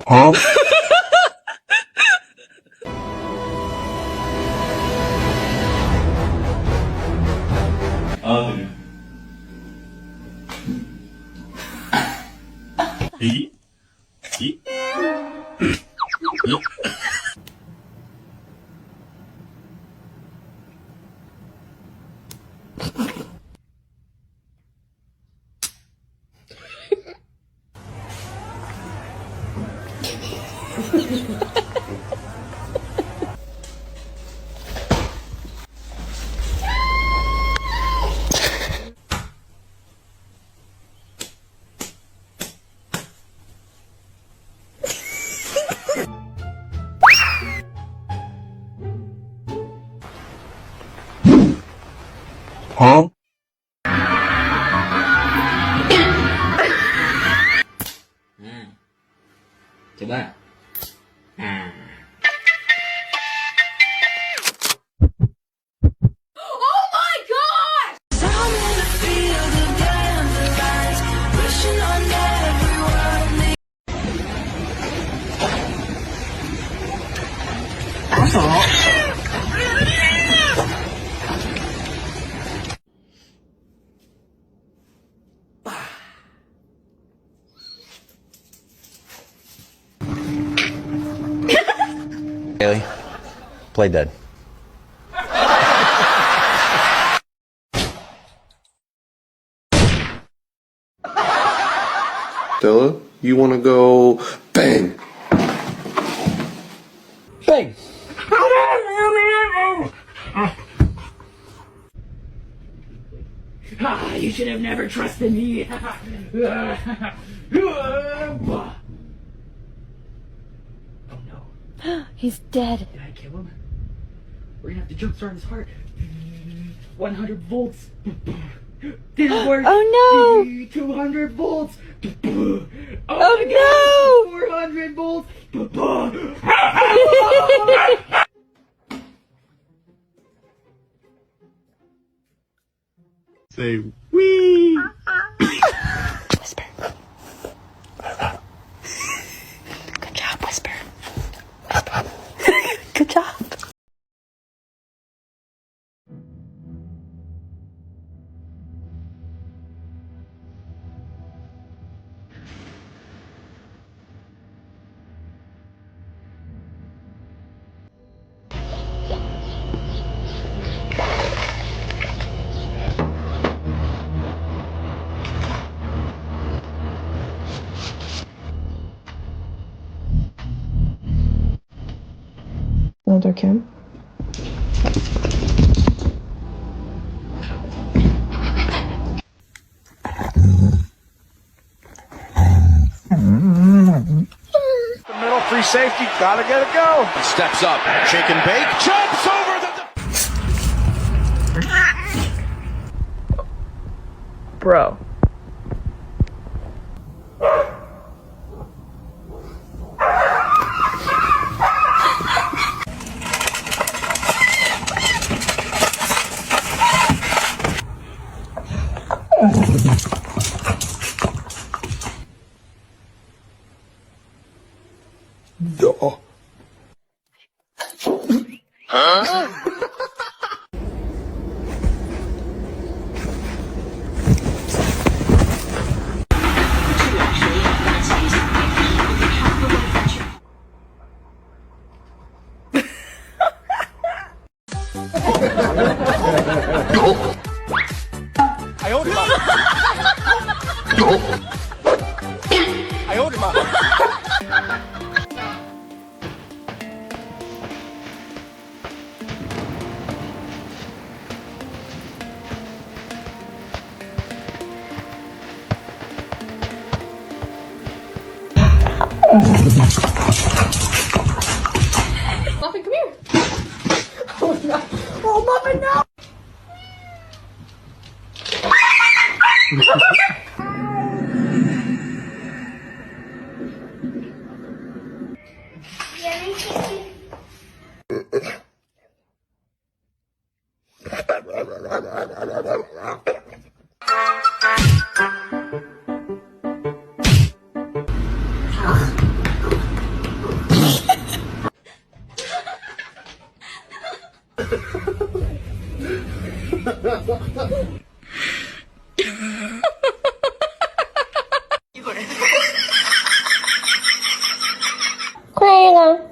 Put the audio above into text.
Huh? 아들이. 이? 이? Huh? 제발. Haley, play dead. Stella, you want to go bang? Bang! You should have never trusted me. He's dead. Did I kill him? We're gonna have to jumpstart his heart. 100 volts. Didn't work. Oh no! 200 volts. Oh my God. 400 volts. Say wee. Whisper. Good job, Whisper. Good job. Another Kim. The middle, free safety, gotta get it go. He steps up, shake and bake, jumps over the... Bro. No. Muffin, come here. Oh no. Oh, Muffin, no. これが。